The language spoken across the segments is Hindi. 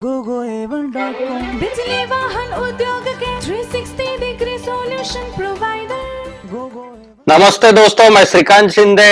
GoGoA1.com बिजली वाहन उद्योग के 360 डिग्री सॉल्यूशन प्रोवाइडर। नमस्ते दोस्तों, मैं श्रीकांत शिंदे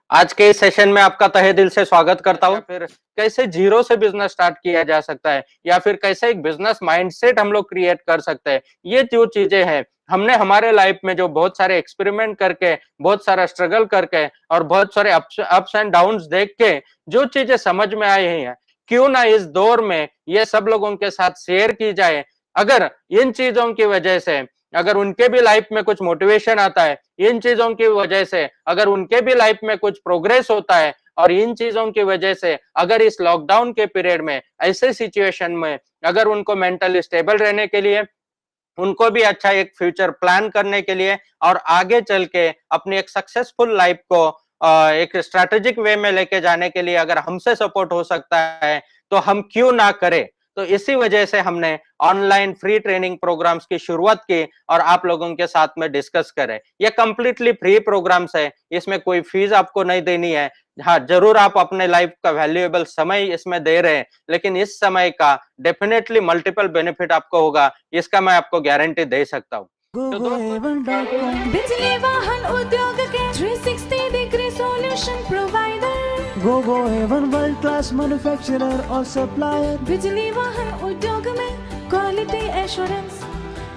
आज के इस सेशन में आपका तहे दिल से स्वागत करता हूं। फिर कैसे जीरो से बिजनेस स्टार्ट किया जा सकता है या फिर कैसे एक बिजनेस माइंडसेट हम लोग क्रिएट कर सकते हैं, ये जो चीजें हैं हमने हमारे लाइफ में जो बहुत सारे एक्सपेरिमेंट करके, बहुत सारा स्ट्रगल करके और बहुत सारे अप्स एंड डाउन्स देख के जो चीजें समझ में आई हैं, क्यों ना इस दौर में ये सब लोगों के साथ शेयर की जाए। अगर इन चीजों की वजह से अगर उनके भी लाइफ में कुछ मोटिवेशन आता है, इन चीजों की वजह से अगर उनके भी लाइफ में कुछ प्रोग्रेस होता है और इन चीजों की वजह से अगर इस लॉकडाउन के पीरियड में ऐसे सिचुएशन में अगर उनको मेंटली स्टेबल रहने के लिए, उनको भी अच्छा एक फ्यूचर प्लान करने के लिए और आगे चल के अपनी एक सक्सेसफुल लाइफ को एक स्ट्रैटेजिक वे में लेके जाने के लिए अगर हमसे सपोर्ट हो सकता है तो हम क्यों ना करें। तो इसी वजह से हमने ऑनलाइन फ्री ट्रेनिंग प्रोग्राम्स की शुरुआत की और आप लोगों के साथ में डिस्कस करें। ये कंप्लीटली फ्री प्रोग्राम्स है, इसमें कोई फीस आपको नहीं देनी है। हाँ, जरूर आप अपने लाइफ का वैल्यूएबल समय इसमें दे रहे हैं, लेकिन इस समय का डेफिनेटली मल्टीपल बेनिफिट आपको होगा, इसका मैं आपको गारंटी दे सकता हूँ। GoGoA1.com बिजली वाहन उद्योग के 360 degree solution provider. GoGoA1 world class manufacturer और सप्लायर। बिजली वाहन उद्योग में क्वालिटी एश्योरेंस,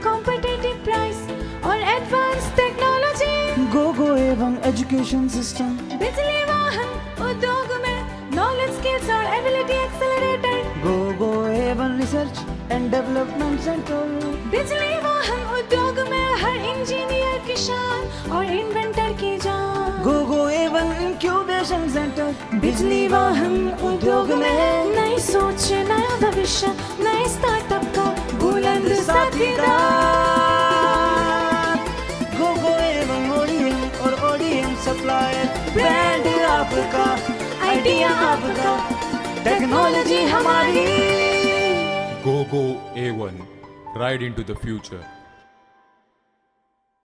कॉम्पिटिटिव प्राइस और advance technology. GoGoA1 education system. बिजली वाहन उद्योग में नॉलेज, स्किल्स और ability accelerator. GoGoA1 research and development centre. बिजली वाहन उद्योग में हर इंजीनियर की शान और इन्वेंटर की जान। GoGoA1 incubation centre. बिजली वाहन उद्योग में नई सोच, नया भविष्य, नए स्टार्टअप का बुलंद साथीदार। GoGoA1 ODM और ODM सप्लायर। ब्रांड आपका, आइडिया आपका, टेक्नोलॉजी हमारी। GoGoA1, ride into the future.